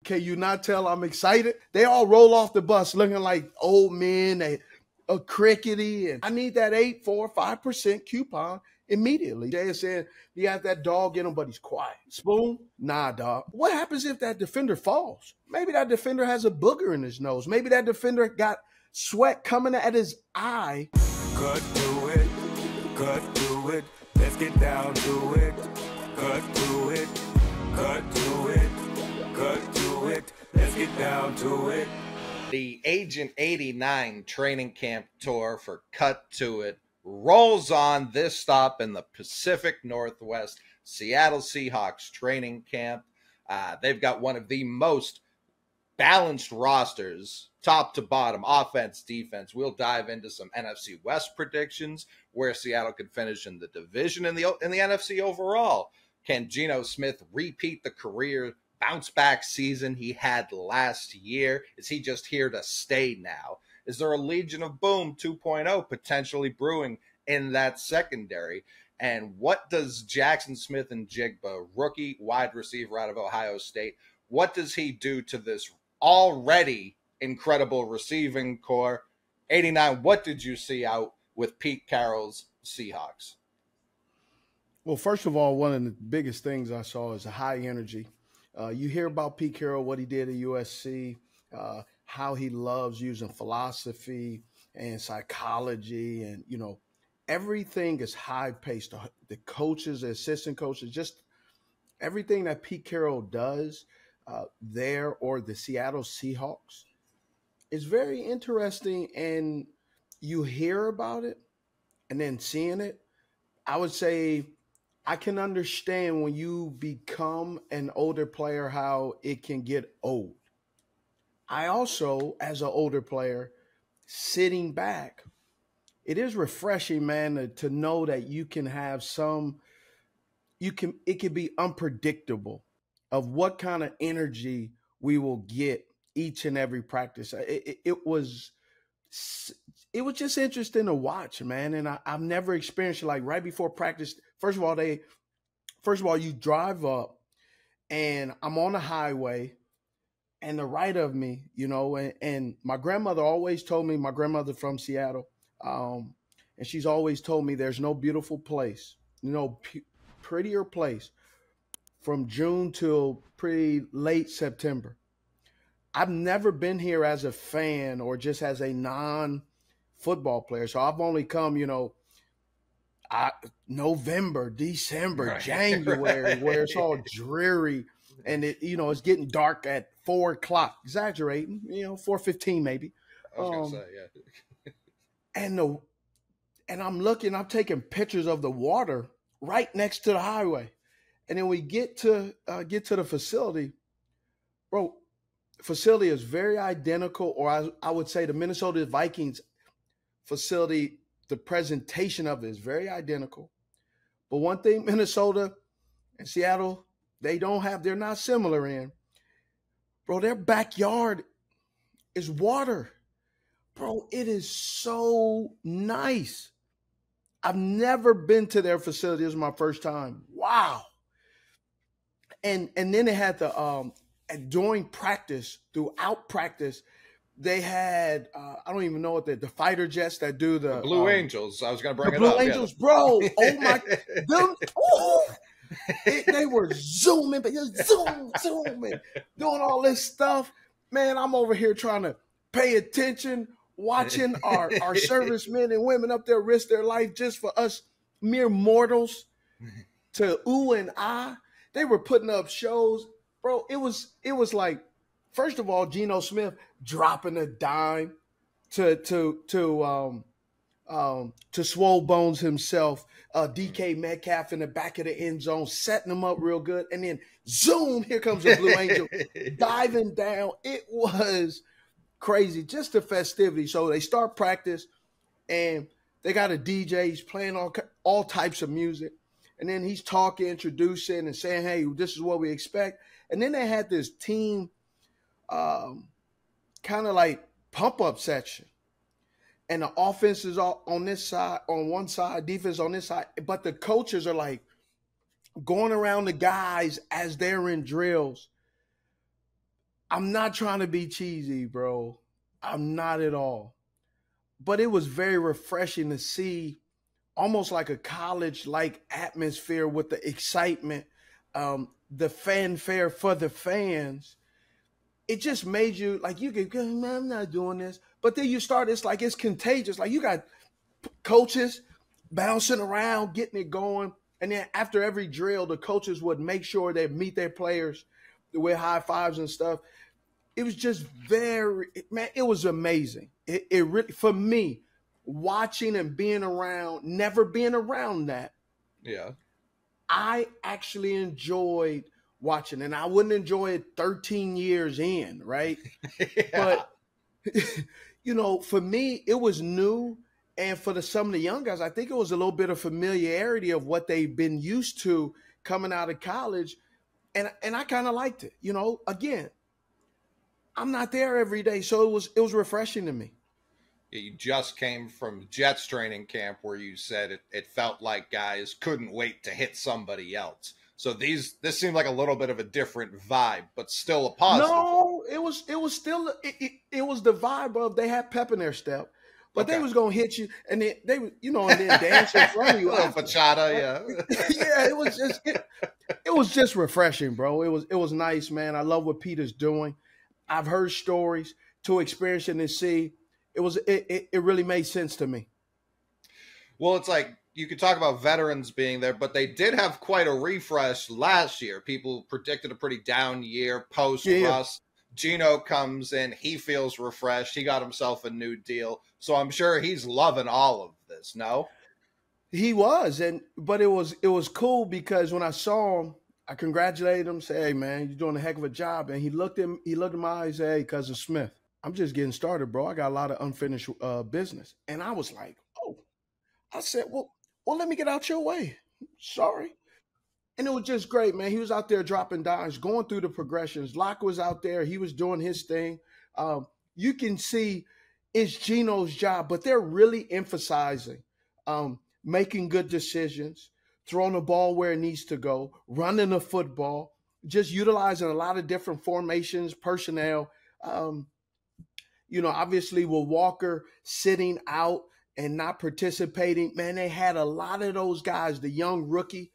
Can you not tell I'm excited? They all roll off the bus looking like old men, a crickety, and I need that 8, 4, 5% coupon immediately. Jay is saying he has that dog in him, but he's quiet. Spoon? Nah, dog. What happens if that defender falls? Maybe that defender has a booger in his nose. Maybe that defender got sweat coming at his eye. Cut to it, cut to it. Let's get down to it. Cut to it, cut to it, cut to it. Let's get down to it. The Agent 89 training camp tour for Cut to It rolls on. This stop in the Pacific Northwest, Seattle Seahawks training camp. They've got one of the most balanced rosters, top to bottom, offense, defense. We'll dive into some NFC West predictions, where Seattle could finish in the division in the NFC overall. Can Geno Smith repeat the career bounce back season he had last year? Is he just here to stay now? Is there a Legion of Boom 2.0 potentially brewing in that secondary? And what does Jaxon Smith-Njigba, rookie wide receiver out of Ohio State, what does he do to this already incredible receiving core? 89, what did you see out with Pete Carroll's Seahawks? Well, first of all, one of the biggest things I saw is a high energy. You hear about Pete Carroll, what he did at USC, how he loves using philosophy and psychology, and, you know, everything is high paced. The coaches, the assistant coaches, just everything that Pete Carroll does there, or the Seattle Seahawks, is very interesting. And you hear about it and then seeing it, I would say I can understand when you become an older player how it can get old. I also, as an older player, sitting back, it is refreshing, man, to know that you can have it can be unpredictable of what kind of energy we will get each and every practice. It was just interesting to watch, man. And I've never experienced it. Like right before practice. First of all, you drive up and I'm on the highway, and the right of me, you know, and my grandmother always told me, my grandmother from Seattle, and she's always told me there's no beautiful place, prettier place from June till pretty late September. I've never been here as a fan or just as a non-football player. So I've only come, November, December, right, January, right, where it's all dreary and it's getting dark at 4 o'clock, exaggerating, 4:15 maybe. I was going to say, yeah. and I'm taking pictures of the water right next to the highway. And then we get to the facility, bro. Facility is very identical, or I would say the Minnesota Vikings facility, the presentation of it is very identical. But one thing Minnesota and Seattle, they're not similar in, bro, their backyard is water. Bro, it is so nice. I've never been to their facility. This is my first time. Wow. And then they had during practice, throughout practice, they had I don't even know what the fighter jets that do the Blue Angels. I was going to bring it Blue up. Angels, yeah. Bro. Oh my, they were zooming, zooming, doing all this stuff. Man, I'm over here trying to pay attention, watching our servicemen and women up there risk their life just for us mere mortals to ooh and ah. They were putting up shows, bro. It was like, first of all, Geno Smith dropping a dime to Swole Bones himself, DK Metcalf in the back of the end zone, setting them up real good, and then zoom, here comes a Blue Angel diving down. It was crazy, just the festivity. So they start practice, and they got a DJ. He's playing all types of music. And then he's talking, introducing, and saying, hey, this is what we expect. And then they had this team kind of like pump-up section. And the offense is all on this side, on one side, defense on this side. But the coaches are like going around the guys as they're in drills. I'm not trying to be cheesy, bro. I'm not at all. But it was very refreshing to see almost like a college-like atmosphere with the excitement, the fanfare for the fans. It just made you like you could, man, I'm not doing this. But then you start, it's like it's contagious. Like you got coaches bouncing around, getting it going. And then after every drill, the coaches would make sure they meet their players with high fives and stuff. It was just very, man, it was amazing. It really, for me, watching and being around, never being around that. Yeah. I actually enjoyed watching, and I wouldn't enjoy it 13 years in, right? Yeah. But, for me, it was new. And for some of the young guys, I think it was a little bit of familiarity of what they've been used to coming out of college. And I kind of liked it. Again, I'm not there every day, so it was refreshing to me. You just came from Jets training camp where you said it felt like guys couldn't wait to hit somebody else. So this seemed like a little bit of a different vibe, but still a positive. No, it was still it was the vibe of they had pep in their step, but they was gonna hit you, and then they and then dance in front of you. A little bachata, yeah. Yeah, it was just refreshing, bro. It was nice, man. I love what Peter's doing. I've heard stories, to experience it and see. It really made sense to me. Well, it's like you could talk about veterans being there, but they did have quite a refresh last year. People predicted a pretty down year post Russ. Geno comes in, he feels refreshed. He got himself a new deal, so I'm sure he's loving all of this. No, he was, but it was cool because when I saw him, I congratulated him, say, "Hey man, you're doing a heck of a job." And he looked in my eyes, and said, "Hey, Cousin Smith, I'm just getting started, bro. I got a lot of unfinished business." And I was like, "Oh," I said, well, let me get out your way. Sorry. And it was just great, man. He was out there dropping dimes, going through the progressions. Locke was out there. He was doing his thing. You can see it's Geno's job, but they're really emphasizing making good decisions, throwing the ball where it needs to go, running the football, just utilizing a lot of different formations, personnel. Obviously with Walker sitting out and not participating, man, they had a lot of those guys, the young rookie.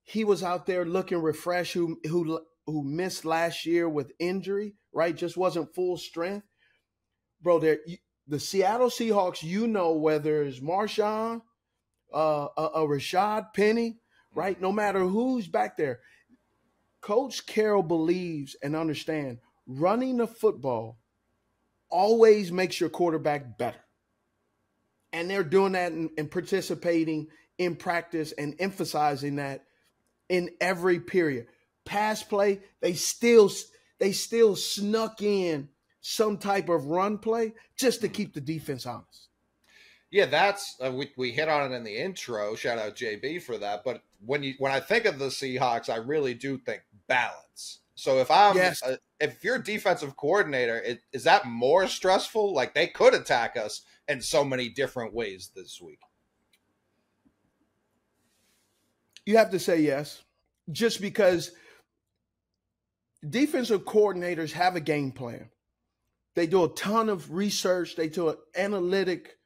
He was out there looking refreshed, who missed last year with injury, right? Just wasn't full strength. Bro, the Seattle Seahawks, whether it's Marshawn, Rashad Penny, right? No matter who's back there, Coach Carroll believes and understands running the football always makes your quarterback better. And they're doing that and participating in practice and emphasizing that in every period. Pass play, they still snuck in some type of run play just to keep the defense honest. Yeah, that's we hit on it in the intro. Shout out JB for that. But when I think of the Seahawks, I really do think balance. So if you're a defensive coordinator, is that more stressful? Like they could attack us in so many different ways this week. You have to say yes, just because defensive coordinators have a game plan. They do a ton of research. They do an analytic.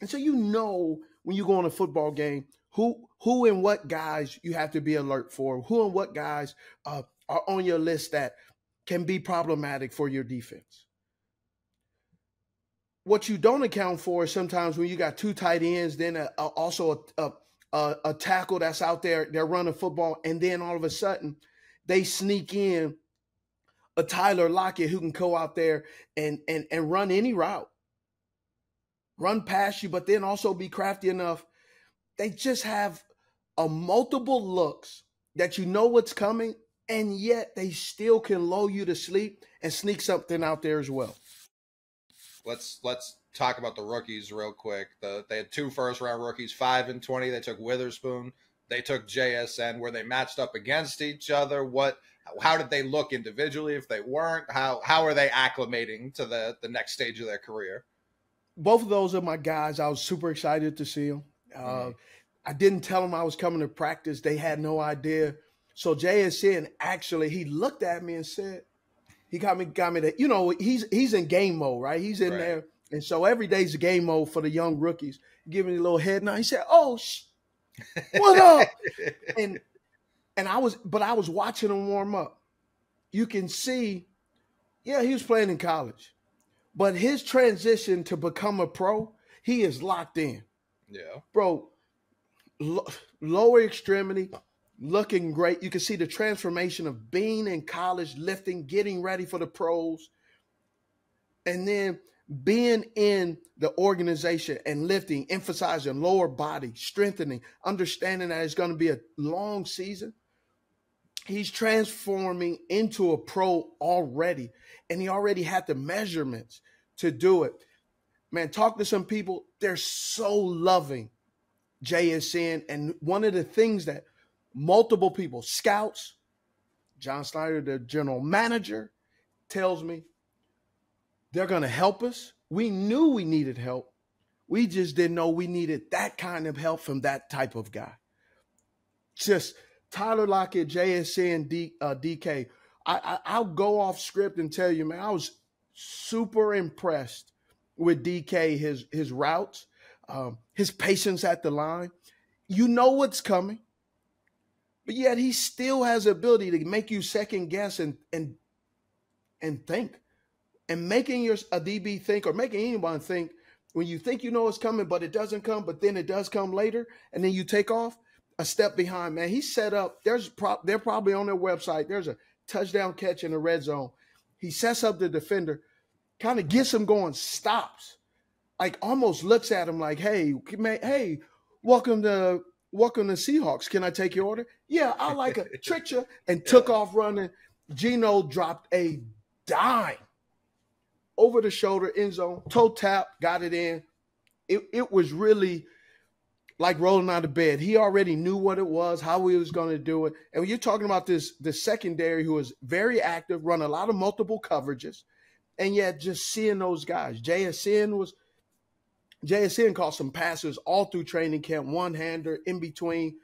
And so when you go on a football game, who and what guys you have to be alert for, who and what guys are on your list that can be problematic for your defense. What you don't account for is sometimes when you got two tight ends, then also a tackle that's out there, they're running football, and then all of a sudden they sneak in a Tyler Lockett who can go out there and run any route, run past you, but then also be crafty enough. They just have multiple looks that what's coming, and yet they still can lull you to sleep and sneak something out there as well. Let's talk about the rookies real quick. They had 2 first-round rookies, 5 and 20. They took Witherspoon. They took JSN. Were they matched up against each other? How did they look individually if they weren't? How are they acclimating to the next stage of their career? Both of those are my guys. I was super excited to see them. I didn't tell them I was coming to practice. They had no idea. So JSN, actually, he looked at me and said, He got me that, you know, he's in game mode, right? He's in there. And so every day's a game mode for the young rookies. Giving me a little head nod. He said, "Oh, what up?" and I was watching him warm up. You can see, yeah, he was playing in college, but his transition to become a pro, he is locked in. Yeah, bro. Lower extremity, looking great. You can see the transformation of being in college, lifting, getting ready for the pros, and then being in the organization and lifting, emphasizing lower body, strengthening, understanding that it's going to be a long season. He's transforming into a pro already, and he already had the measurements to do it. Man, talk to some people. They're so loving JSN, and one of the things that multiple people, scouts, John Snyder, the general manager, tells me they're going to help us. We knew we needed help. We just didn't know we needed that kind of help from that type of guy. Just Tyler Lockett, JSN, DK. I'll go off script and tell you, man, I was super impressed with DK, his routes, his patience at the line. You know what's coming, but yet he still has the ability to make you second guess and think. And making a DB think, or making anyone think, when you think you know it's coming, but it doesn't come, but then it does come later, and then you take off a step behind, man. He set up, they're probably on their website, there's a touchdown catch in the red zone. He sets up the defender, kind of gets him going, stops, like almost looks at him like, hey, welcome to Seahawks. Can I take your order? Yeah, I like a trick you, and took off running. Geno dropped a dime over the shoulder, end zone, toe tap, got it in. It was really like rolling out of bed. He already knew what it was, how he was going to do it. And when you're talking about the secondary, who was very active, run a lot of multiple coverages, and yet just seeing those guys. JSN caught some passes all through training camp, one-hander, in between.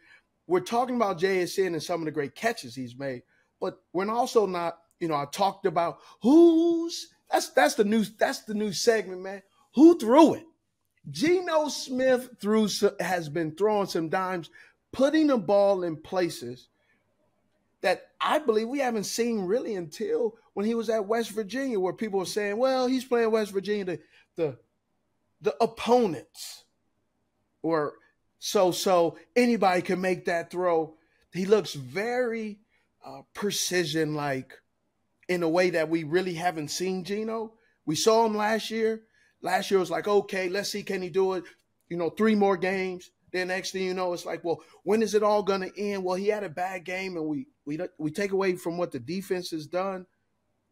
We're talking about JSN and some of the great catches he's made, but we're also not, I talked about that's the new segment, man. Who threw it? Geno Smith has been throwing some dimes, putting the ball in places that I believe we haven't seen really until when he was at West Virginia, where people were saying, well, he's playing West Virginia, the opponents, or so anybody can make that throw. He looks very precision-like, in a way that we really haven't seen Geno. We saw him last year. Last year was like, okay, let's see, can he do it? 3 more games. Then next thing you know, it's like, well, when is it all going to end? Well, he had a bad game, and we take away from what the defense has done.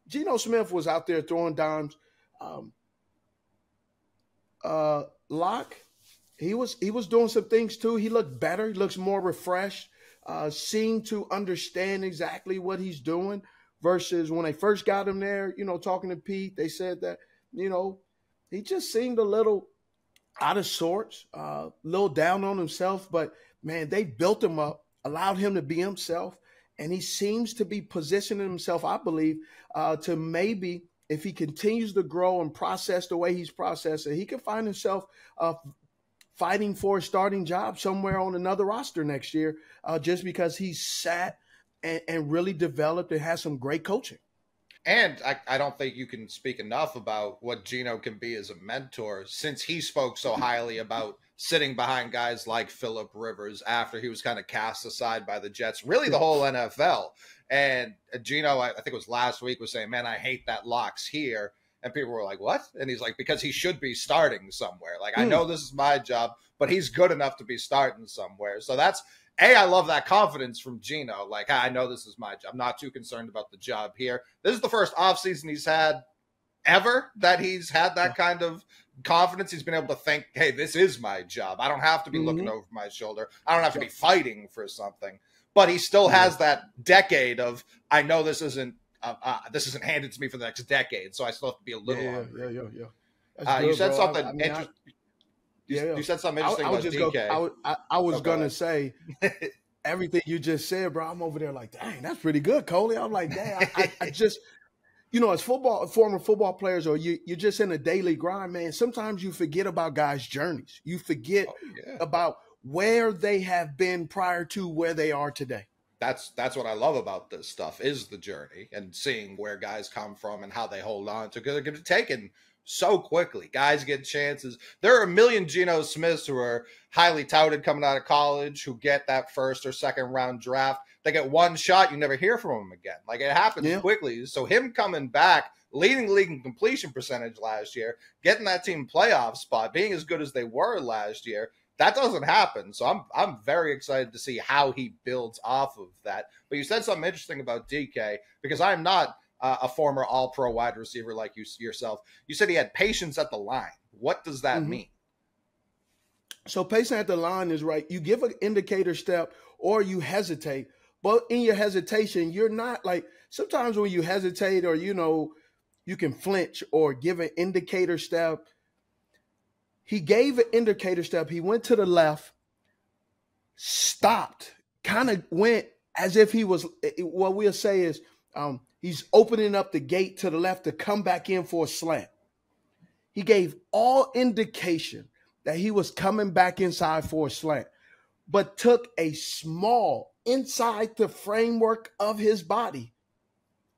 Geno Smith was out there throwing dimes. Locke, he was doing some things too. He looked better. He looks more refreshed. Seemed to understand exactly what he's doing. Versus when they first got him there, talking to Pete, they said that, he just seemed a little out of sorts, a little down on himself. But, man, they built him up, allowed him to be himself, and he seems to be positioning himself, I believe, to maybe, if he continues to grow and process the way he's processing, he can find himself fighting for a starting job somewhere on another roster next year, just because he's sat and really developed and has some great coaching. And I don't think you can speak enough about what Geno can be as a mentor, since he spoke so highly about sitting behind guys like Phillip Rivers after he was kind of cast aside by the Jets, really the whole NFL. And Geno, I think it was last week, was saying, man, I hate that Locke's here. And people were like, what? And he's like, because he should be starting somewhere. Like, I know this is my job, but he's good enough to be starting somewhere. So that's, I love that confidence from Geno. Like, I know this is my job. I'm not too concerned about the job here. This is the first offseason he's had ever that he's had that kind of confidence. He's been able to think, hey, this is my job. I don't have to be looking over my shoulder. I don't have to be fighting for something. But he still has that decade of, I know this isn't handed to me for the next decade, so I still have to be a little hungry. Yeah. You said something interesting. You said something interesting about DK. I was going to say everything you just said, bro. I'm over there like, dang, that's pretty good, Coley. I'm like, dang, I just as former football players, or you're just in a daily grind, man, sometimes you forget about guys' journeys. You forget about where they have been prior to where they are today. That's what I love about this stuff, is the journey and seeing where guys come from and how they hold on to, because they're going to be taken so quickly. Guys get chances. There are a million Geno Smiths who are highly touted coming out of college who get that first or second round draft. They get one shot, you never hear from them again. Like, it happens quickly. So him coming back, leading the league in completion percentage last year, getting that team playoff spot, being as good as they were last year, that doesn't happen. So I'm very excited to see how he builds off of that. But you said something interesting about DK, because I'm not a former all-pro wide receiver like you yourself. You said he had patience at the line. What does that mean? So patience at the line is right. You give an indicator step or you hesitate. But in your hesitation, you're not like, sometimes when you hesitate or, you can flinch or give an indicator step. He gave an indicator step. He went to the left, stopped, kind of went as if he was, what we'll say is he's opening up the gate to the left to come back in for a slant. He gave all indication that he was coming back inside for a slant, but took a small, inside the framework of his body,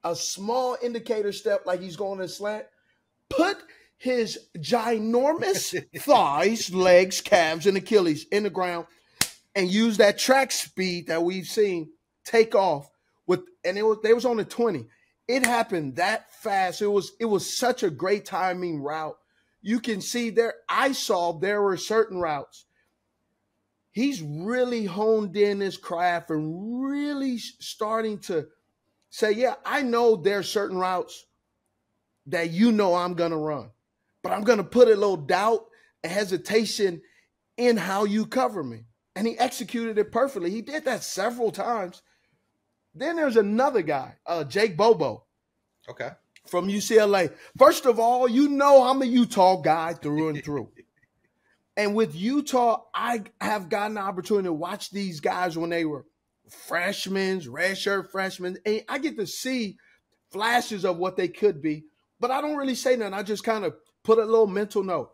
a small indicator step like he's going to slant, put his ginormous thighs, legs, calves, and Achilles in the ground, and use that track speed that we've seen take off they was on the 20. It happened that fast. It was such a great timing route. You can see there were certain routes. He's really honed in his craft and really starting to say, yeah, I know there's certain routes that I'm going to run, but I'm going to put a little doubt and hesitation in how you cover me. And he executed it perfectly. He did that several times. Then there's another guy, Jake BOBO. Okay. From UCLA. First of all, I'm a Utah guy through and through. And with Utah, I have gotten the opportunity to watch these guys when they were freshmen, redshirt freshmen. And I get to see flashes of what they could be. But I don't really say nothing. I just kind of put a little mental note.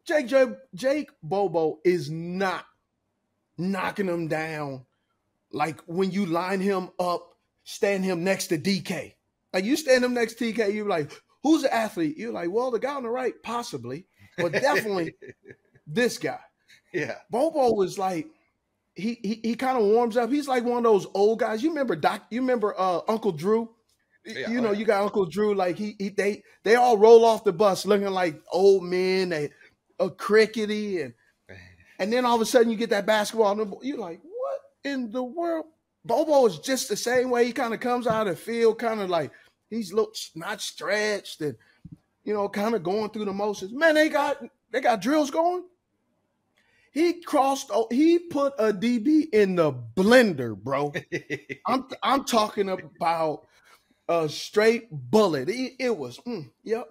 Jake BOBO is not knocking him down like when you line him up, stand him next to DK. Like, you stand him next to DK, you're like, who's the athlete? You're like, well, the guy on the right, possibly, but definitely this guy. Yeah. BOBO was like, he kind of warms up. He's like one of those old guys. You remember Uncle Drew? Yeah, you got Uncle Drew, like they all roll off the bus looking like old men, they crickety, and then all of a sudden you get that basketball, you're like, what in the world? BOBO is just the same way. He kind of comes out of the field, kind of like he's not stretched and kind of going through the motions. Man, they got drills going. He put a DB in the blender, bro. I'm talking about a straight bullet. It was, yep.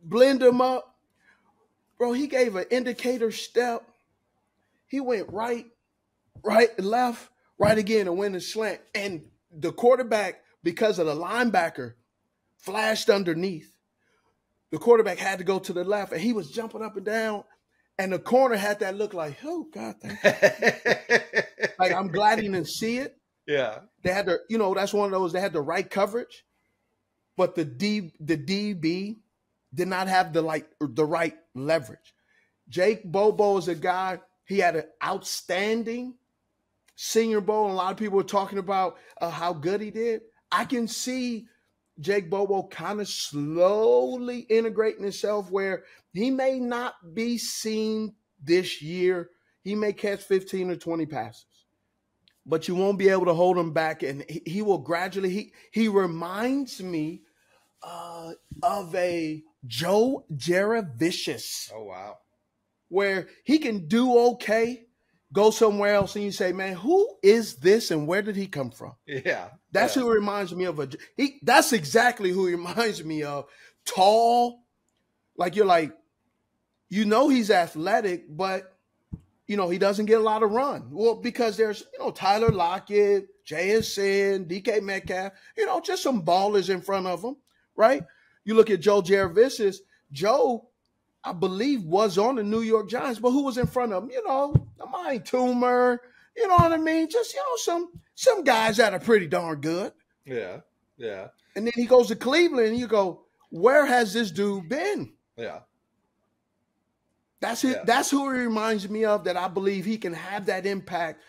Blend him up. Bro, he gave an indicator step. He went right, left, right again and went a slant. And the quarterback, because of the linebacker, flashed underneath. The quarterback had to go to the left, and he was jumping up and down. And the corner had that look like, oh, God, thank you. Like, I'm glad he didn't see it. Yeah. They had to, that's one of those, they had the right coverage, but the DB did not have the right leverage. Jake BOBO is a guy, he had an outstanding Senior Bowl, and a lot of people were talking about how good he did. I can see Jake BOBO kind of slowly integrating himself where he may not be seen this year. He may catch 15 or 20 passes, but you won't be able to hold him back. And he will gradually, he reminds me of a Joe Jaravicious. Oh, wow. Where he can do okay, go somewhere else, and you say, man, who is this and where did he come from? Yeah. That's who reminds me of. That's exactly who he reminds me of. Tall, like you're like, he's athletic, but, he doesn't get a lot of run. Well, because there's, Tyler Lockett, JSN, DK Metcalf, just some ballers in front of him. right? You look at Joe Jaravicis. Joe, I believe, was on the New York Giants, but who was in front of him? Amari Toomer, you know what I mean? Just, some guys that are pretty darn good. Yeah, yeah. And then he goes to Cleveland, and you go, where has this dude been? Yeah. That's it. Yeah. That's who he reminds me of, that I believe he can have that impact.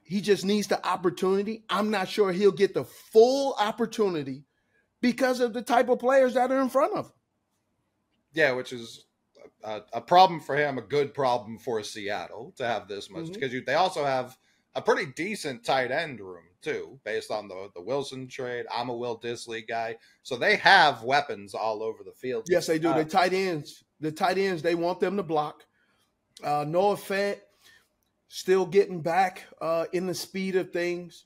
He just needs the opportunity. I'm not sure he'll get the full opportunity because of the type of players that are in front of him. Yeah, which is a problem for him, a good problem for Seattle to have this much, because they also have a pretty decent tight end room too, based on the Wilson trade. I'm a Will Dissly guy, so they have weapons all over the field. Yes, they do. The tight ends, they want them to block. Noah Fant still getting back in the speed of things.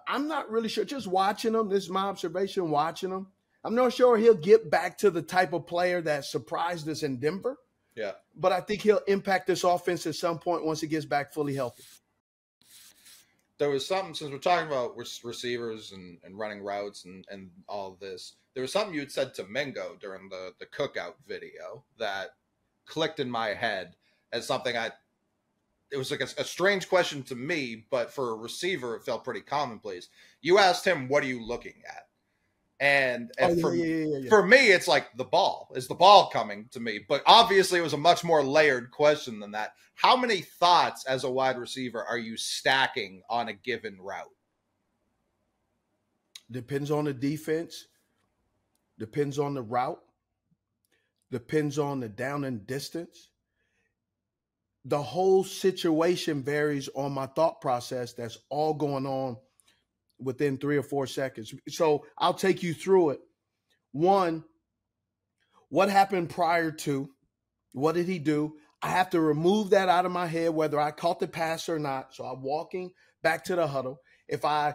I'm not really sure. Just watching him, this is my observation, watching him. I'm not sure he'll get back to the type of player that surprised us in Denver. Yeah. But I think he'll impact this offense at some point once he gets back fully healthy. There was something, since we're talking about receivers and running routes and all of this, there was something you had said to Mingo during the cookout video that clicked in my head as something it was like a strange question to me, but for a receiver, it felt pretty commonplace. You asked him, what are you looking at? And for me, it's like the ball. Is the ball coming to me? But obviously, it was a much more layered question than that. How many thoughts as a wide receiver are you stacking on a given route? Depends on the defense. Depends on the route. Depends on the down and distance. The whole situation varies on my thought process that's all going on within 3 or 4 seconds. So I'll take you through it. One, what happened prior to? What did he do? I have to remove that out of my head, whether I caught the pass or not. So I'm walking back to the huddle. If I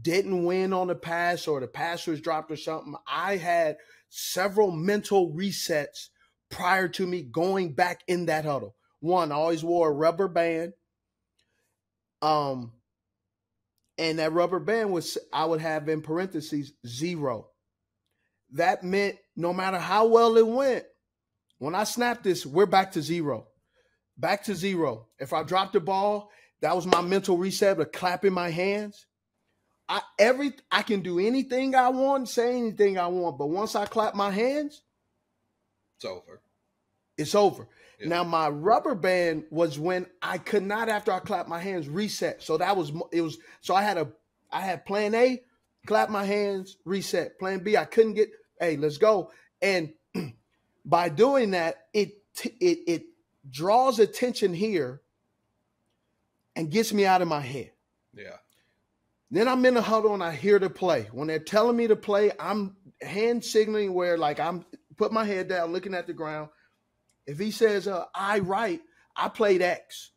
didn't win on the pass or the pass was dropped or something, I had several mental resets prior to me going back in that huddle. One, I always wore a rubber band. And that rubber band I would have in parentheses 0. That meant no matter how well it went, when I snapped this, we're back to 0. Back to 0. If I dropped the ball, that was my mental reset of clapping my hands. I can do anything I want, say anything I want, but once I clap my hands, it's over. It's over. Yeah. Now, my rubber band was when I could not, after I clapped my hands, reset. So so I had plan A, clap my hands, reset. Plan B, I couldn't get, hey, let's go. And by doing that, it draws attention here and gets me out of my head. Yeah. Then I'm in the huddle and I hear the play. When they're telling me to play, I'm hand signaling where like I'm put my head down, looking at the ground. If he says I played X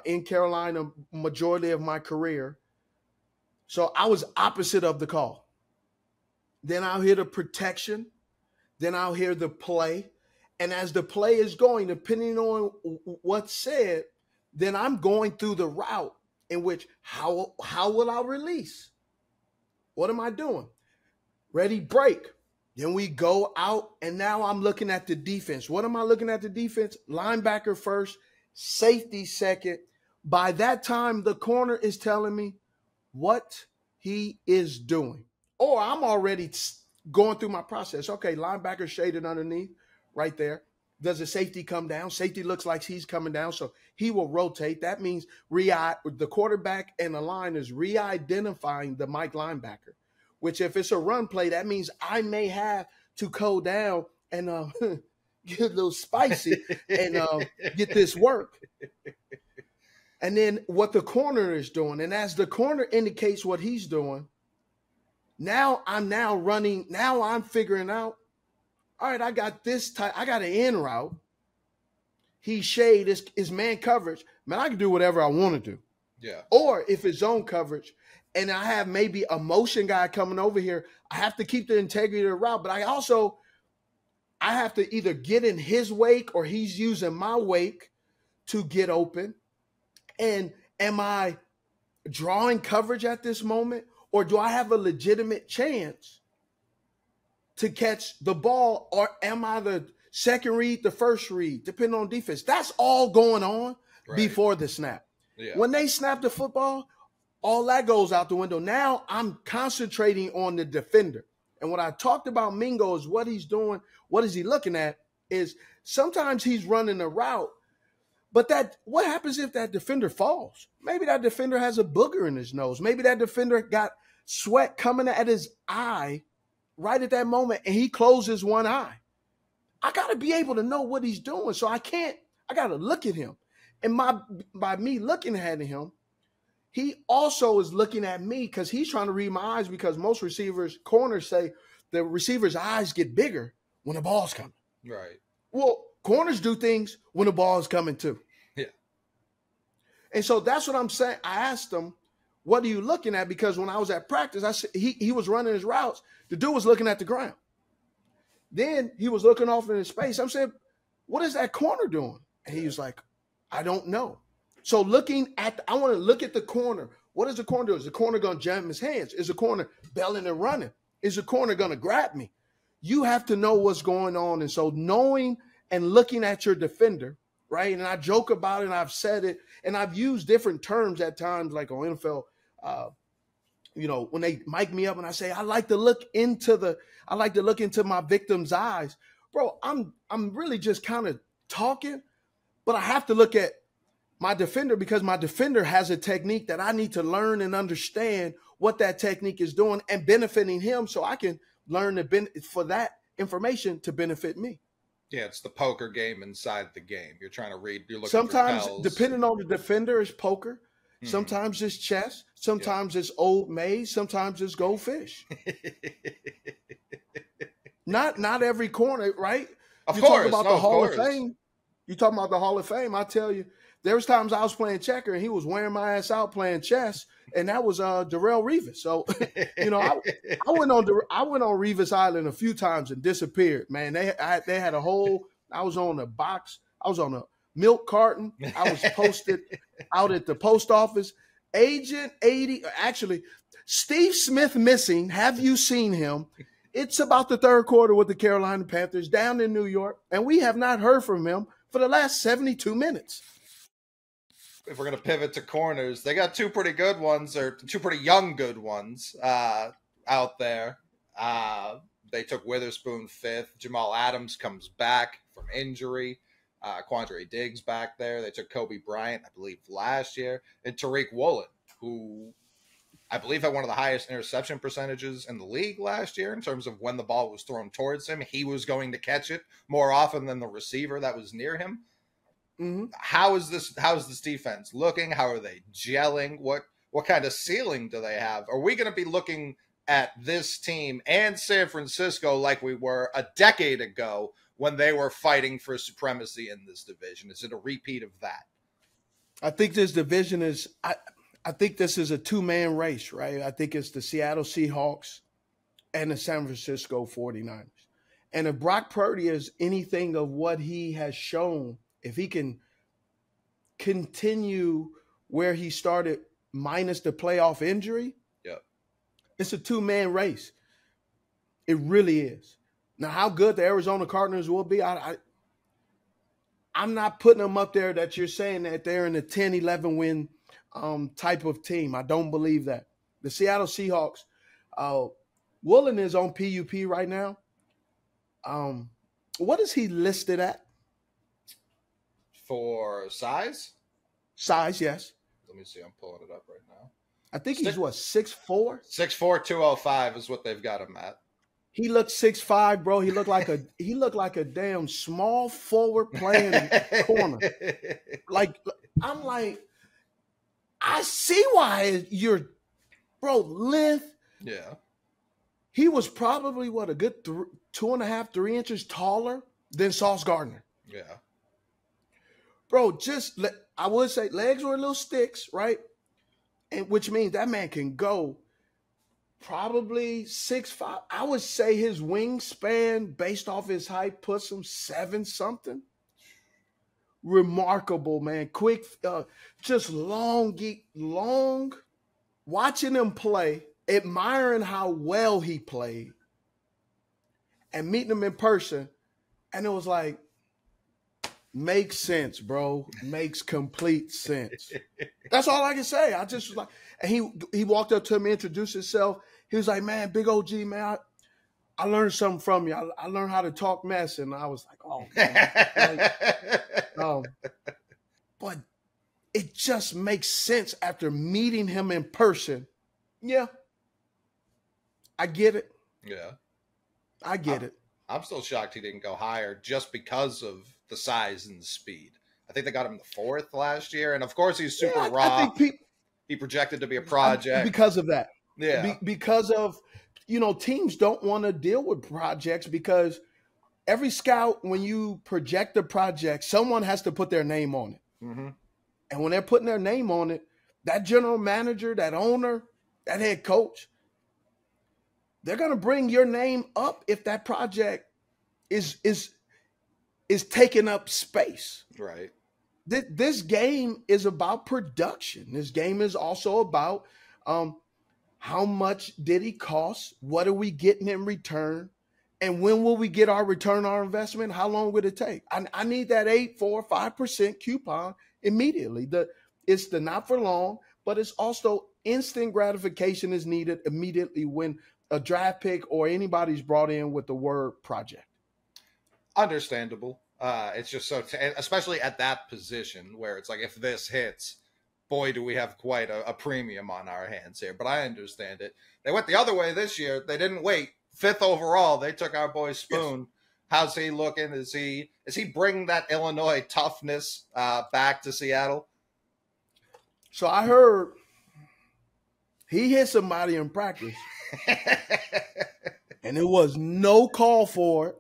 in Carolina majority of my career. So I was opposite of the call. Then I'll hear the protection. Then I'll hear the play. And as the play is going, depending on what's said, then I'm going through the route in which how will I release? What am I doing? Ready, break. Then we go out, and now I'm looking at the defense. What am I looking at the defense? Linebacker first, safety second. By that time, the corner is telling me what he is doing. Or I'm already going through my process. Okay, linebacker shaded underneath right there. Does the safety come down? Safety looks like he's coming down, so he will rotate. That means the quarterback and the line is re-identifying the Mike linebacker, which if it's a run play, that means I may have to go down and get a little spicy and get this work. And then what the corner is doing, and as the corner indicates what he's doing, now I'm running. Now I'm figuring out, all right, I got this type. I got an in route. He's shade, is man coverage. Man, I can do whatever I want to do. Yeah. Or if it's zone coverage, and I have maybe a motion guy coming over here, I have to keep the integrity of the route. But I have to either get in his wake or he's using my wake to get open. And am I drawing coverage at this moment? Or do I have a legitimate chance to catch the ball, or am I the second read, the first read, depending on defense? That's all going on before the snap. Yeah. When they snap the football, all that goes out the window. Now I'm concentrating on the defender. And what I talked about Mingo is what he's doing, what is he looking at, is sometimes he's running a route, but what happens if that defender falls? Maybe that defender has a booger in his nose. Maybe that defender got sweat coming at his eye right at that moment, and he closes one eye. I got to be able to know what he's doing. So I got to look at him. And by me looking at him, he also is looking at me because he's trying to read my eyes, because most corners say the receiver's eyes get bigger when the ball's coming. Right. Well, corners do things when the ball is coming too. Yeah. And so that's what I'm saying. I asked him, what are you looking at? Because when I was at practice, I said he was running his routes. The dude was looking at the ground. Then he was looking off in his space. I'm saying, what is that corner doing? And he was like, I don't know. So I want to look at the corner. What is the corner doing? Is the corner going to jam his hands? Is the corner belling and running? Is the corner going to grab me? You have to know what's going on. And so knowing and looking at your defender, right? And I joke about it, and I've said it, and I've used different terms at times, like on NFL, when they mic me up and I say, I like to look into my victim's eyes. Bro, I'm really just kind of talking, but I have to look at my defender, because my defender has a technique that I need to learn and understand what that technique is doing and benefiting him, so I can learn for that information to benefit me. Yeah, it's the poker game inside the game. You're trying to read. You're looking sometimes, for tells. Depending on the defender, it's poker. Mm-hmm. Sometimes it's chess. Sometimes it's old maze. Sometimes it's goldfish. Not every corner, right? Of course. Talk about the Hall of Fame. You talking about the Hall of Fame? I tell you, there was times I was playing checker and he was wearing my ass out playing chess, and that was Darrelle Revis. So, I went on Revis Island a few times and disappeared. Man, they had a whole. I was on a box. I was on a milk carton. I was posted out at the post office. Agent 80. Actually, Steve Smith missing. Have you seen him? It's about the third quarter with the Carolina Panthers down in New York, and we have not heard from him for the last 72 minutes. If we're going to pivot to corners, they got two pretty good ones, or two pretty young good ones out there. They took Witherspoon 5th. Jamal Adams comes back from injury. Quandre Diggs back there. They took Kobe Bryant, I believe, last year. And Tariq Woolen, who I believe had one of the highest interception percentages in the league last year in terms of when the ball was thrown towards him. He was going to catch it more often than the receiver that was near him. Mm-hmm. How is this defense looking? How are they gelling? What kind of ceiling do they have? Are we going to be looking at this team and San Francisco like we were a decade ago when they were fighting for supremacy in this division? Is it a repeat of that? I think this division is I think this is a two-man race, right? I think it's the Seattle Seahawks and the San Francisco 49ers. And if Brock Purdy is anything of what he has shown, if he can continue where he started minus the playoff injury, it's a two-man race. It really is. Now, how good the Arizona Cardinals will be, I'm not putting them up there that you're saying that they're in a 10, 11 win type of team. I don't believe that. The Seattle Seahawks, Woolen is on PUP right now. What is he listed at? For size? Size, yes. Let me see. I'm pulling it up right now. I think he's 6'4"? 6'4", 205 is what they've got him at. He looked 6'5", bro. He looked like a damn small forward playing corner. I'm like, I see why you're, bro, length. Yeah. He was probably, a good 2.5, 3 inches taller than Sauce Gardner. Yeah. Bro, I would say legs were little sticks, right? And which means that man can go probably 6'5". I would say his wingspan, based off his height, puts him 7-something. Remarkable, man. Quick, just long. Watching him play, admiring how well he played. and meeting him in person, and it was like, makes sense, bro. Makes complete sense. That's all I can say. I just was like, and he walked up to me, introduced himself. He was like, man, big OG, man, I learned something from you. I learned how to talk mess, and I was like, oh, man. But it just makes sense after meeting him in person. Yeah, I get it. Yeah. I get it. I'm still shocked he didn't go higher just because of the size and the speed. I think they got him the 4th last year, and of course he's super raw. I think he projected to be a project. Because of that. Yeah. Because of, teams don't want to deal with projects because every scout, when you project a project, someone has to put their name on it. Mm-hmm. And when they're putting their name on it, that general manager, that owner, that head coach, they're going to bring your name up if that project is taking up space. Right. This game is about production. This game is also about how much did he cost? What are we getting in return? And when will we get our return on our investment? How long would it take? I need that 8, 4, 5% coupon immediately. It's the not for long, but it's also instant gratification is needed immediately when a draft pick or anybody's brought in with the word project. Understandable. It's just so, especially at that position where it's like, if this hits, boy, do we have quite a premium on our hands here. But I understand it. They went the other way this year. They didn't wait. 5th overall, they took our boy Spoon. Yes. How's he looking? Is he bringing that Illinois toughness back to Seattle? So I heard he hit somebody in practice. And there was no call for it.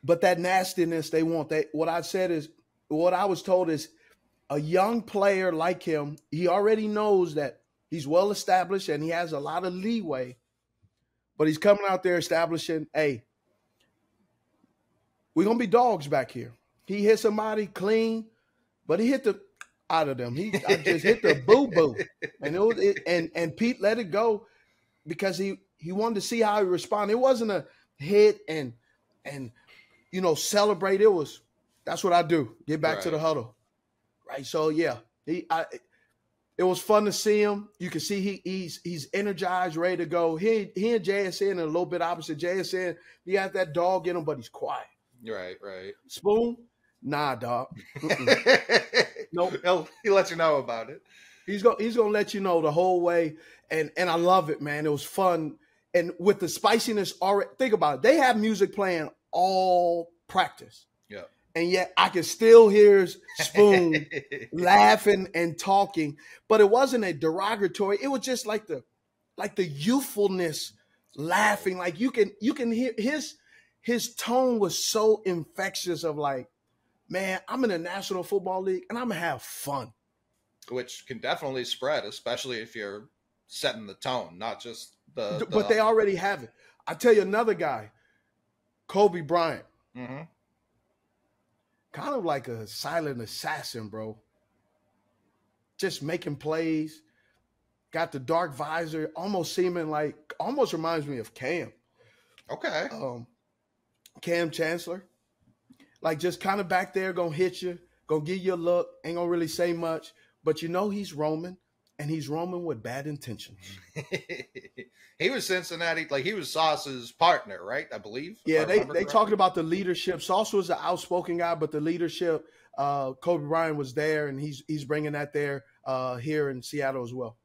But that nastiness they want. What I was told is a young player like him, he already knows that he's well established and he has a lot of leeway. But he's coming out there establishing, hey, we're going to be dogs back here. He hit somebody clean, but he hit the out of them. I just hit the boo-boo. And Pete let it go because he wanted to see how he responded. It wasn't a hit and celebrate. That's what I do. Get back to the huddle. Right. So yeah, it was fun to see him. You can see he's energized, ready to go. He and JSN are a little bit opposite. JSN, he has that dog in him, but he's quiet. Right. Spoon, nah, dog. Nope. He lets you know about it. He's gonna let you know the whole way, and I love it, man. It was fun, and with the spiciness already. Think about it. They have music playing all practice. Yeah. And yet I could still hear Spoon laughing and talking, but it wasn't a derogatory. It was just like the youthfulness laughing. Like you can hear his tone was so infectious of like, man, I'm in the National Football League and I'm gonna have fun. Which can definitely spread, especially if you're setting the tone, not just the But they already have it. I tell you another guy, Kobe Bryant. Mm-hmm. Kind of like a silent assassin, bro. Just making plays. Got the dark visor, almost reminds me of Cam. Okay. Cam Chancellor. Like just kind of back there, gonna hit you, gonna give you a look, ain't gonna really say much, but he's roaming, and he's roaming with bad intentions. He was Cincinnati, like he was Sauce's partner, right? I believe. Yeah, they talked about the leadership. Sauce was the outspoken guy, but the leadership, Kobe Bryant was there, and he's bringing that there here in Seattle as well.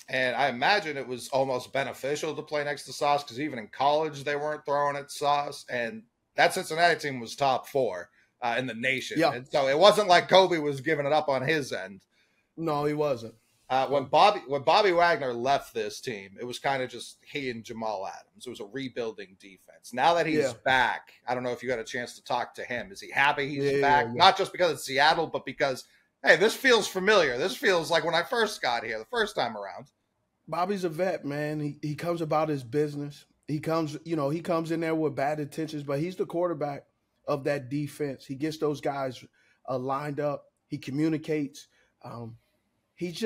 And I imagine it was almost beneficial to play next to Sauce because even in college they weren't throwing at Sauce, and that Cincinnati team was top 4 in the nation. Yeah. And so it wasn't like Kobe was giving it up on his end. No, he wasn't. When Bobby Wagner left this team, it was kind of just he and Jamal Adams. It was a rebuilding defense. Now that he's back, I don't know if you got a chance to talk to him. Is he happy he's back? Yeah. Not just because it's Seattle, but because, hey, this feels familiar. This feels like when I first got here, the first time around. Bobby's a vet, man. He comes about his business. He comes in there with bad intentions, but he's the quarterback of that defense. He gets those guys lined up. He communicates. He's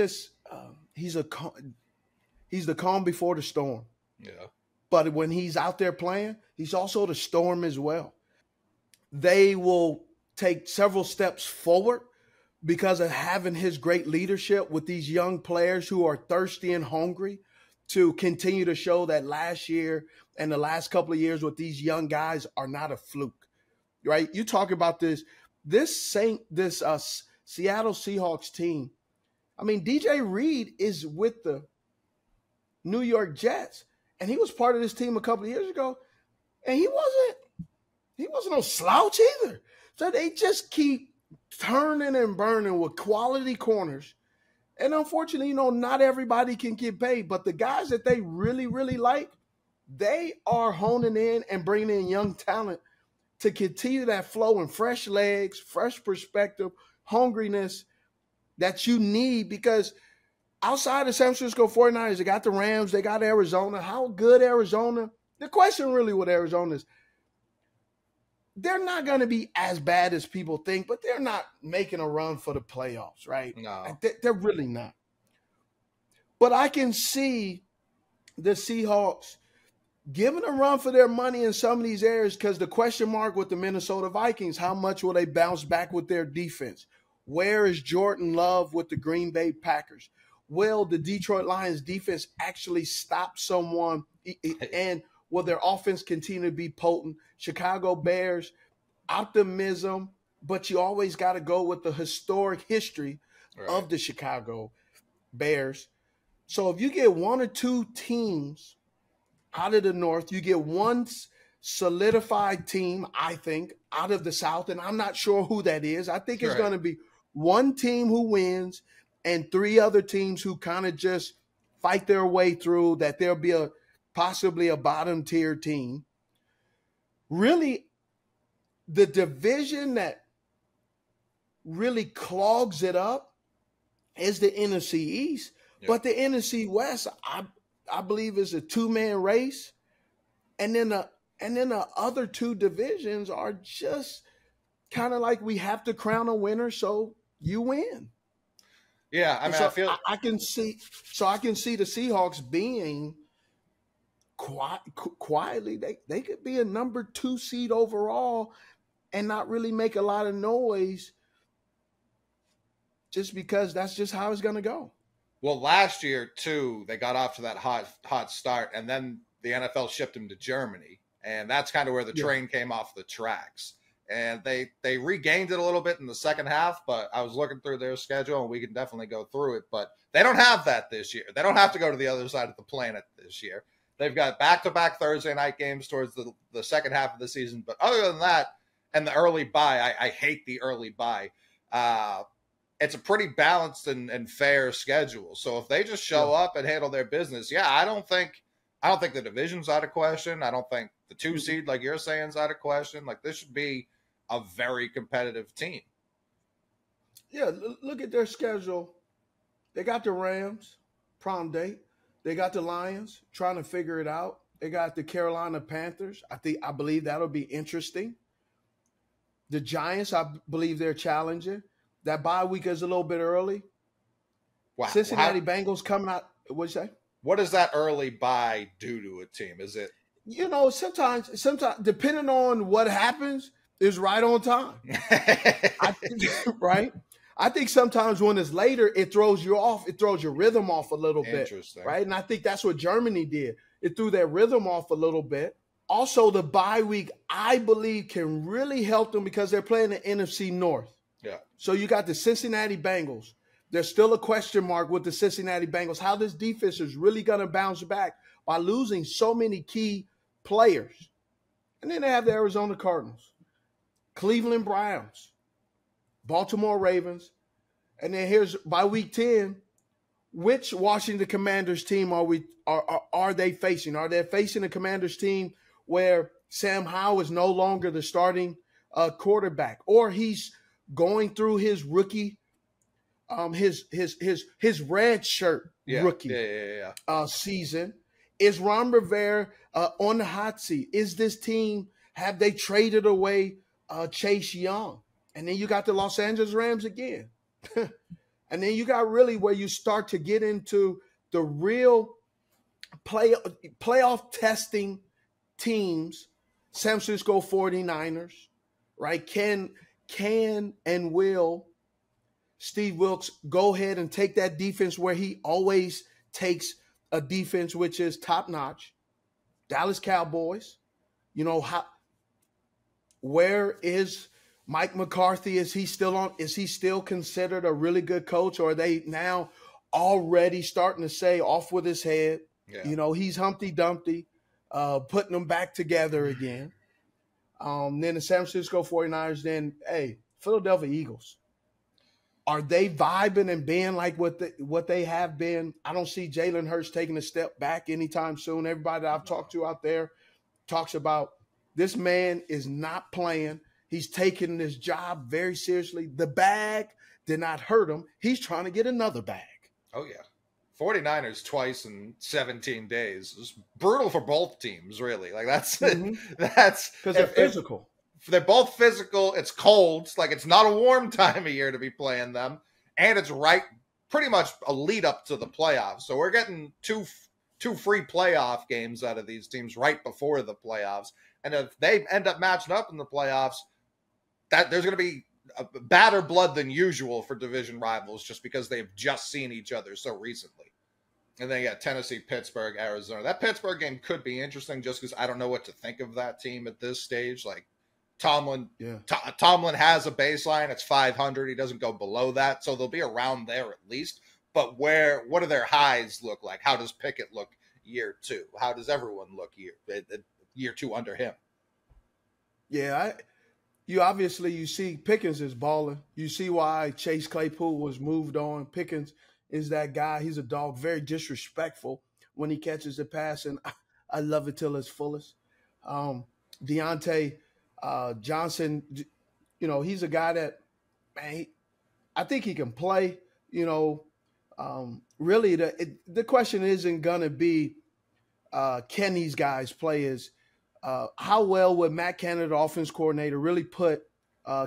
the calm before the storm. Yeah. but when he's out there playing, he's also the storm as well. They will take several steps forward because of having his great leadership with these young players who are thirsty and hungry to continue to show that last year and the last couple of years with these young guys are not a fluke, right? You talk about this Seattle Seahawks team. I mean, DJ Reed is with the New York Jets, and he was part of this team a couple of years ago, and he wasn't no slouch either. So they just keep turning and burning with quality corners. And unfortunately, not everybody can get paid, but the guys that they really, really like, they are honing in and bringing in young talent to continue that flow and fresh legs, fresh perspective, hungriness that you need, because outside of San Francisco 49ers, they got the Rams, they got Arizona. How good Arizona? The question really with Arizona is, they're not going to be as bad as people think, but they're not making a run for the playoffs, right? No. They're really not. But I can see the Seahawks giving a run for their money in some of these areas, because the question mark with the Minnesota Vikings, how much will they bounce back with their defense? Where is Jordan Love with the Green Bay Packers? Will the Detroit Lions defense actually stop someone, and will their offense continue to be potent? Chicago Bears, optimism, but you always got to go with the historic history of the Chicago Bears. So if you get one or two teams out of the North, you get one solidified team, I think, out of the South, and I'm not sure who that is. I think it's going to be one team who wins and three other teams who kind of just fight their way through, that there'll be possibly a bottom tier team. Really, the division that really clogs it up is the NFC East. Yep. But the NFC West, I believe, is a two-man race. And then the other two divisions are just kind of like, we have to crown a winner, so you win. Yeah, I mean, I feel I can see the Seahawks being quietly, they could be a number 2 seed overall and not really make a lot of noise, just because that's just how it's going to go. Well, last year too, they got off to that hot start, and then the NFL shipped them to Germany, and that's kind of where the train came off the tracks. And they regained it a little bit in the second half, but I was looking through their schedule, and we can definitely go through it. But they don't have that this year. They don't have to go to the other side of the planet this year. They've got back-to-back Thursday night games towards the second half of the season. But other than that, and the early bye, I hate the early bye. It's a pretty balanced and fair schedule. So if they just show up and handle their business, I don't think the division's out of question. I don't think the 2 seed, like you're saying, is out of question. Like, this should be a very competitive team. Yeah, look at their schedule. They got the Rams, prom date. They got the Lions, trying to figure it out. They got the Carolina Panthers. I believe that'll be interesting. The Giants, I believe they're challenging. That bye week is a little bit early. Wow. Cincinnati Bengals coming out. What'd you say? What does that early bye do to a team? Is it? Sometimes depending on what happens, is right on time. Right? I think sometimes when it's later, it throws you off. It throws your rhythm off a little bit. Interesting. Right? And I think that's what Germany did. It threw their rhythm off a little bit. Also, the bye week, I believe, can really help them because they're playing the NFC North. Yeah. So you got the Cincinnati Bengals. There's still a question mark with the Cincinnati Bengals, how this defense is really going to bounce back by losing so many key players. And then they have the Arizona Cardinals, Cleveland Browns, Baltimore Ravens. And then here's, by week 10, which Washington Commanders team are they facing? Are they facing a Commanders team where Sam Howell is no longer the starting quarterback, or he's going through his rookie, his red shirt rookie season? Is Ron Rivera on the hot seat? Is this team, have they traded away Chase Young? And then you got the Los Angeles Rams again. And then you got really where you start to get into the real playoff testing teams, San Francisco 49ers, right? Can and will Steve Wilkes go ahead and take that defense where he always takes a defense which is top notch? Dallas Cowboys, where is Mike McCarthy? Is he still considered a really good coach, or are they now already starting to say off with his head? Yeah. He's Humpty Dumpty, putting them back together again. Then the San Francisco 49ers, then, Philadelphia Eagles. Are they vibing and being like what they have been? I don't see Jalen Hurts taking a step back anytime soon. Everybody that I've talked to out there talks about this man is not playing. He's taking this job very seriously. The bag did not hurt him. He's trying to get another bag. Oh, yeah. 49ers twice in 17 days. It was brutal for both teams, really. Like, that's because they're physical. They're both physical. It's cold. It's not a warm time of year to be playing them. And it's pretty much a lead up to the playoffs. So we're getting two free playoff games out of these teams right before the playoffs. And if they end up matching up in the playoffs, that there's going to be a badder blood than usual for division rivals just because they've just seen each other so recently. And then you got Tennessee, Pittsburgh, Arizona. That Pittsburgh game could be interesting just because I don't know what to think of that team at this stage. Tomlin has a baseline. It's 500. He doesn't go below that. So they'll be around there at least. But what do their highs look like? How does Pickett look year two? How does everyone look year two under him? Yeah, you see Pickens is balling. You see why Chase Claypool was moved on. Pickens is that guy. He's a dog, very disrespectful when he catches the pass, and I love it till its fullest. Deontay Johnson, he's a guy that, man, I think he can play. Really, the question isn't going to be can these guys play, is how well would Matt Canada, offense coordinator, really put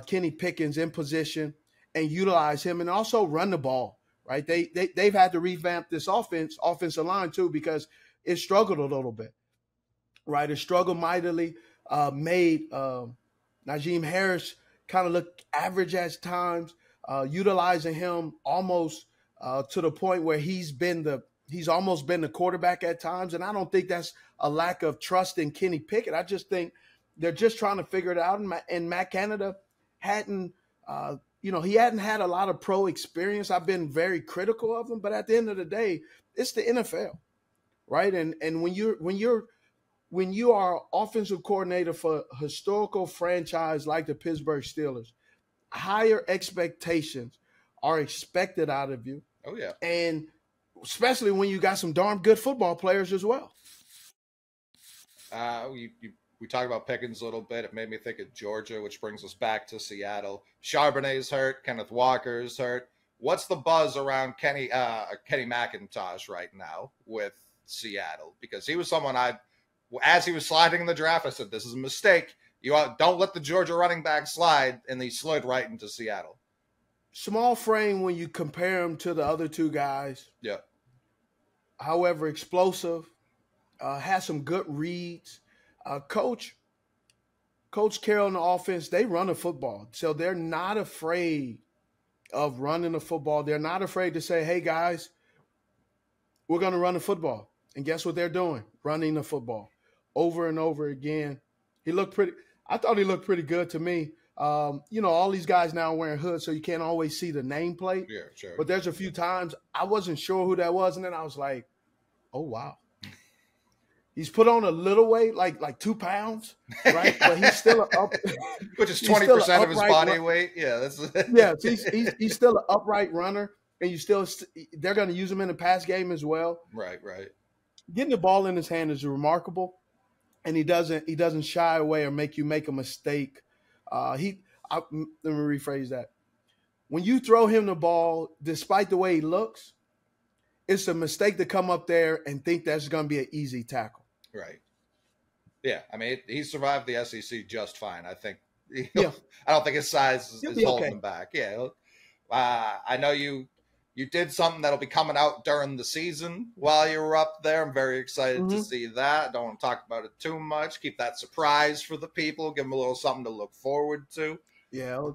Kenny Pickens in position and utilize him and also run the ball, right? They've had to revamp this offensive line too, because it struggled a little bit, right? It struggled mightily, made Najee Harris kind of look average at times, utilizing him almost to the point where he's almost been the quarterback at times. And I don't think that's a lack of trust in Kenny Pickett. I just think they're just trying to figure it out. And Matt Canada hadn't had a lot of pro experience. I've been very critical of him, but at the end of the day, it's the NFL, right? And when you are offensive coordinator for a historical franchise like the Pittsburgh Steelers, higher expectations are expected out of you. Oh, yeah. And especially when you got some darn good football players as well. We talked about Pickens a little bit. It made me think of Georgia, which brings us back to Seattle. Charbonnet's hurt. Kenneth Walker's hurt. What's the buzz around Kenny McIntosh right now with Seattle? Because he was someone as he was sliding in the draft, I said, this is a mistake. You don't let the Georgia running back slide, and he slid right into Seattle. Small frame when you compare him to the other two guys. Yeah. However, explosive, has some good reads. Coach Carroll in the offense, they run the football. So they're not afraid of running the football. They're not afraid to say, hey, guys, we're going to run the football. And guess what they're doing? Running the football over and over again. I thought he looked pretty good to me. All these guys now are wearing hoods, so you can't always see the nameplate. Yeah, sure. But there's a few times I wasn't sure who that was, and then I was like, oh, wow. He's put on a little weight, like 2 pounds, right? But he's still which is 20% of his body weight. Yeah, he's still an upright runner, and they're going to use him in the pass game as well. Right. Getting the ball in his hand is remarkable, and he doesn't shy away or make you make a mistake. Let me rephrase that. When you throw him the ball, despite the way he looks, it's a mistake to come up there and think that's going to be an easy tackle. Right. Yeah. I mean, he survived the SEC just fine. I think. I don't think his size is holding him back. Yeah. I know you You did something that'll be coming out during the season while you were up there. I'm very excited to see that. Don't want to talk about it too much. Keep that surprise for the people. Give them a little something to look forward to. Yeah.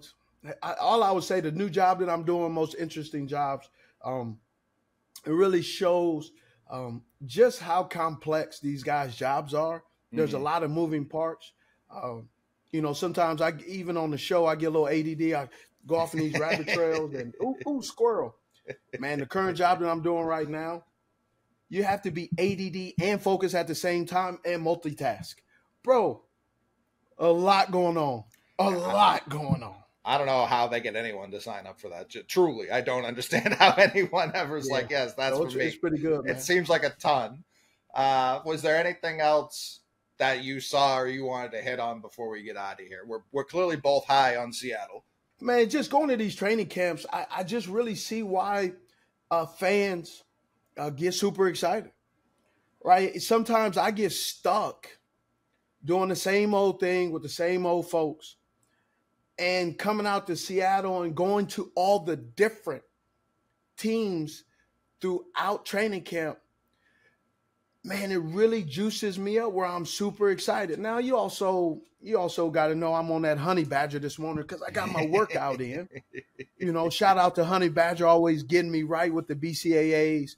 All I would say, the new job that I'm doing, most interesting jobs, it really shows just how complex these guys' jobs are. There's a lot of moving parts. Sometimes even on the show, I get a little ADD. I go off in these rabbit trails and ooh, squirrel. Man, the current job that I'm doing right now, you have to be ADD and focus at the same time and multitask. Bro, a lot going on. A lot going on. I don't know how they get anyone to sign up for that. Truly, I don't understand how anyone ever's like, yes, that's for me. It's pretty good, man. It seems like a ton. Was there anything else that you saw or you wanted to hit on before we get out of here? We're clearly both high on Seattle. Man, just going to these training camps, I just really see why fans get super excited, right? Sometimes I get stuck doing the same old thing with the same old folks, and coming out to Seattle and going to all the different teams throughout training camp, man, it really juices me up where I'm super excited. Now, you also got to know I'm on that Honey Badger this morning because I got my workout in. Shout out to Honey Badger, always getting me right with the BCAAs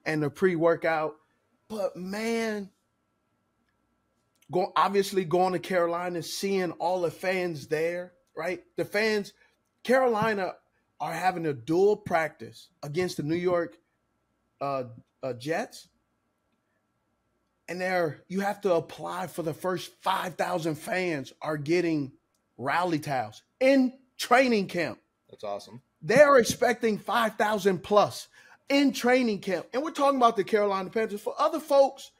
and the pre-workout. But, man, going to Carolina, seeing all the fans there, right? The fans, Carolina are having a dual practice against the New York Jets. And you have to apply for the first 5,000 fans are getting rally towels in training camp. That's awesome. They're expecting 5,000 plus in training camp. And we're talking about the Carolina Panthers. For other folks,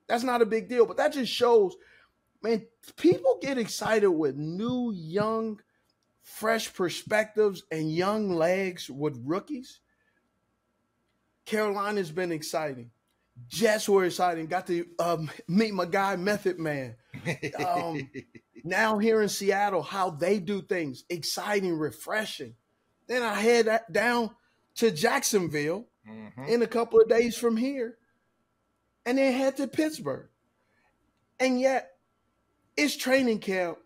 that's not a big deal. But that just shows, man, people get excited with new, young, fresh perspectives and young legs with rookies. Carolina's been exciting. Jets were exciting. Got to meet my guy, Method Man. Now here in Seattle, how they do things, exciting, refreshing. Then I head down to Jacksonville in a couple of days from here, and then head to Pittsburgh. And yet, it's training camp,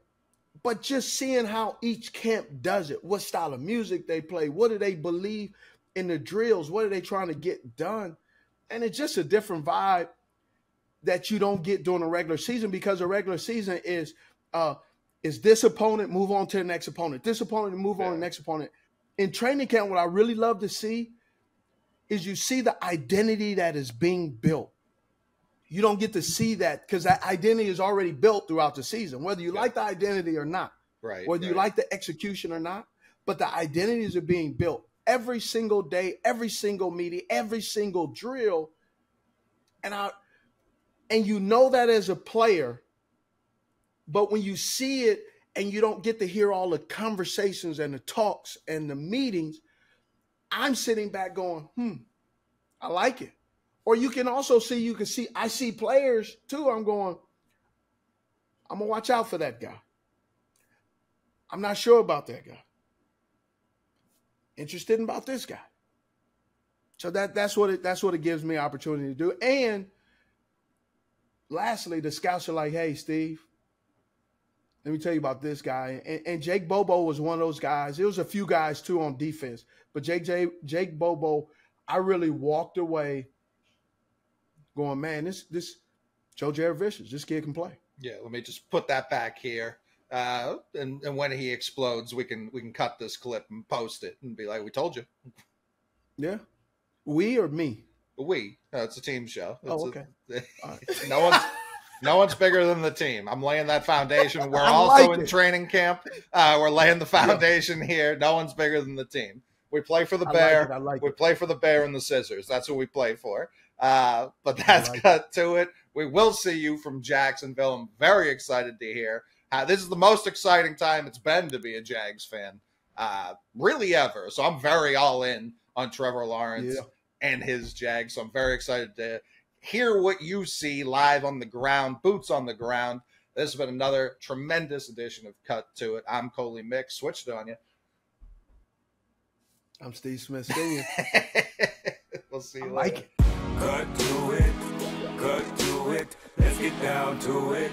but just seeing how each camp does it, what style of music they play, what do they believe in the drills, what are they trying to get done? And it's just a different vibe that you don't get during a regular season, because a regular season is this opponent, move on to the next opponent. This opponent, move on to the next opponent. In training camp, what I really love to see is you see the identity that is being built. You don't get to see that because that identity is already built throughout the season, whether you like the identity or not, whether you like the execution or not. But the identities are being built every single day, every single meeting, every single drill. And you know that as a player, but when you see it and you don't get to hear all the conversations and the talks and the meetings, I'm sitting back going, I like it. Or you can also see, I see players too. I'm going to watch out for that guy. I'm not sure about that guy. Interested about this guy. So that's what it gives me opportunity to do. And lastly, the scouts are like, hey, Steve, let me tell you about this guy. And Jake BOBO was one of those guys. There was a few guys too on defense, but Jake BOBO, I really walked away going, man, this Joe Jared-Vicious, this kid can play. Yeah, let me just put that back here. And when he explodes, we can cut this clip and post it and be like, we told you. Yeah. We or me? We. It's a team show. Okay. No one's bigger than the team. I'm laying that foundation. We're also in training camp. We're laying the foundation here. No one's bigger than the team. We play for the bear. We play for the bear and the scissors. That's what we play for. But that's cut to it. We will see you from Jacksonville. I'm very excited to hear. This is the most exciting time it's been to be a Jags fan, really ever. So I'm very all in on Trevor Lawrence and his Jags. So I'm very excited to hear what you see live on the ground, boots on the ground. This has been another tremendous edition of Cut to It. I'm Coley Mick. Switched on you. I'm Steve Smith Sr. We'll see you I later. like it. Cut to it, let's get down to it.